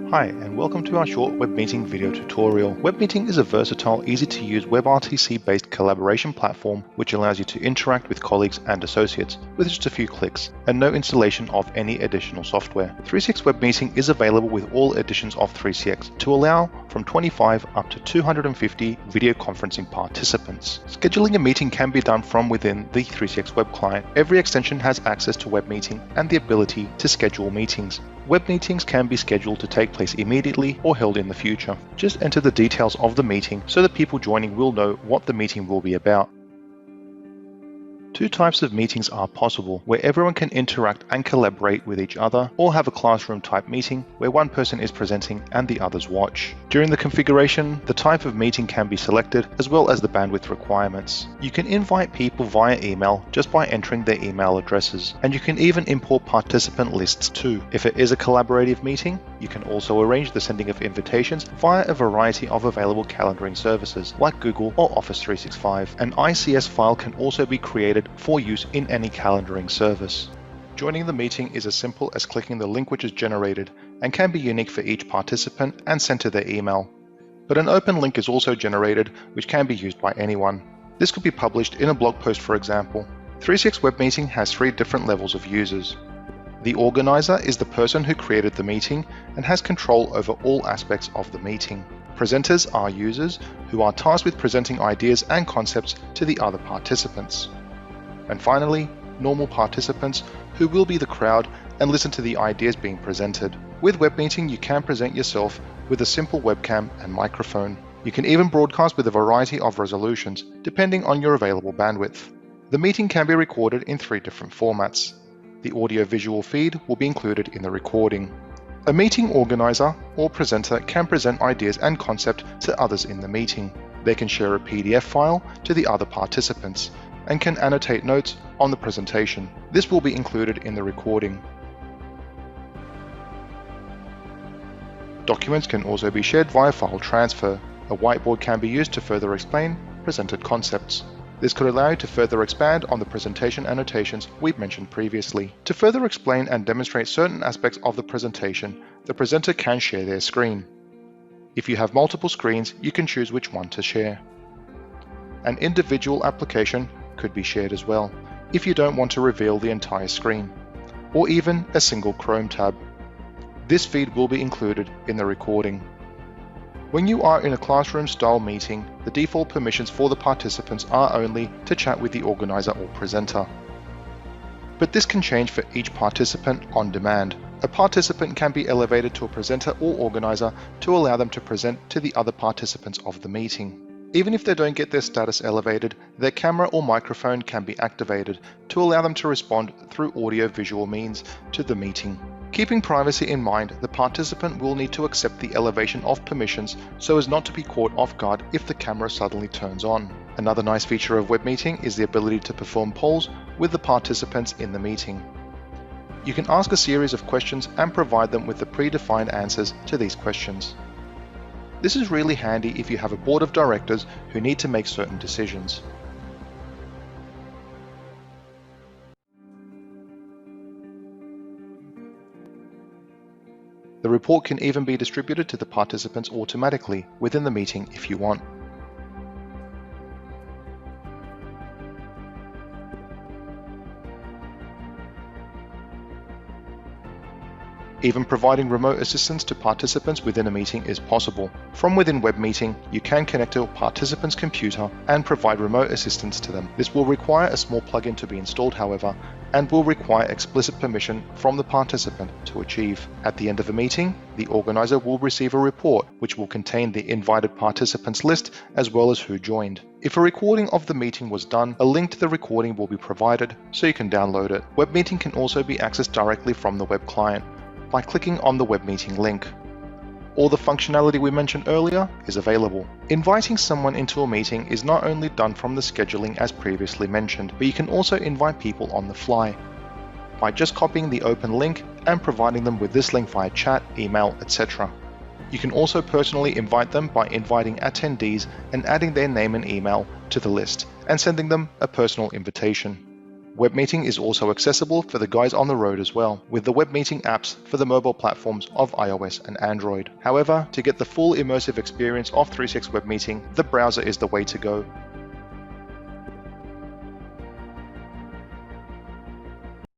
Hi, and welcome to our short Webmeeting video tutorial. Webmeeting is a versatile, easy-to-use WebRTC-based collaboration platform which allows you to interact with colleagues and associates with just a few clicks and no installation of any additional software. 3CX Webmeeting is available with all editions of 3CX to allow from 25 up to 250 video conferencing participants. Scheduling a meeting can be done from within the 3CX web client. Every extension has access to Webmeeting and the ability to schedule meetings. Web meetings can be scheduled to take place immediately or held in the future. Just enter the details of the meeting so that people joining will know what the meeting will be about. Two types of meetings are possible, where everyone can interact and collaborate with each other, or have a classroom type meeting where one person is presenting and the others watch. During the configuration, the type of meeting can be selected as well as the bandwidth requirements. You can invite people via email just by entering their email addresses, and you can even import participant lists too. If it is a collaborative meeting, you can also arrange the sending of invitations via a variety of available calendaring services like Google or Office 365. An ICS file can also be created for use in any calendaring service. Joining the meeting is as simple as clicking the link which is generated and can be unique for each participant and sent to their email. But an open link is also generated which can be used by anyone. This could be published in a blog post, for example. 3CX Webmeeting has 3 different levels of users. The organizer is the person who created the meeting and has control over all aspects of the meeting. Presenters are users who are tasked with presenting ideas and concepts to the other participants. And finally, normal participants who will be the crowd and listen to the ideas being presented. With Webmeeting, you can present yourself with a simple webcam and microphone. You can even broadcast with a variety of resolutions, depending on your available bandwidth. The meeting can be recorded in 3 different formats. The audio-visual feed will be included in the recording. A meeting organizer or presenter can present ideas and concept to others in the meeting. They can share a PDF file to the other participants and can annotate notes on the presentation. This will be included in the recording. Documents can also be shared via file transfer. A whiteboard can be used to further explain presented concepts. This could allow you to further expand on the presentation annotations we've mentioned previously. To further explain and demonstrate certain aspects of the presentation, the presenter can share their screen. If you have multiple screens, you can choose which one to share. An individual application could be shared as well, if you don't want to reveal the entire screen, or even a single Chrome tab. This feed will be included in the recording. When you are in a classroom-style meeting, the default permissions for the participants are only to chat with the organizer or presenter. But this can change for each participant on demand. A participant can be elevated to a presenter or organizer to allow them to present to the other participants of the meeting. Even if they don't get their status elevated, their camera or microphone can be activated to allow them to respond through audio-visual means to the meeting. Keeping privacy in mind, the participant will need to accept the elevation of permissions so as not to be caught off guard if the camera suddenly turns on. Another nice feature of Webmeeting is the ability to perform polls with the participants in the meeting. You can ask a series of questions and provide them with the predefined answers to these questions. This is really handy if you have a board of directors who need to make certain decisions. The report can even be distributed to the participants automatically within the meeting if you want. Even providing remote assistance to participants within a meeting is possible. From within Webmeeting, you can connect to a participant's computer and provide remote assistance to them. This will require a small plugin to be installed, however, and will require explicit permission from the participant to achieve. At the end of a meeting, the organizer will receive a report which will contain the invited participants list as well as who joined. If a recording of the meeting was done, a link to the recording will be provided so you can download it. Webmeeting can also be accessed directly from the web client by clicking on the Webmeeting link. All the functionality we mentioned earlier is available. Inviting someone into a meeting is not only done from the scheduling as previously mentioned, but you can also invite people on the fly by just copying the open link and providing them with this link via chat, email, etc. You can also personally invite them by inviting attendees and adding their name and email to the list and sending them a personal invitation. Webmeeting is also accessible for the guys on the road as well, with the Webmeeting apps for the mobile platforms of iOS and Android. However, to get the full immersive experience of 365 Webmeeting, the browser is the way to go.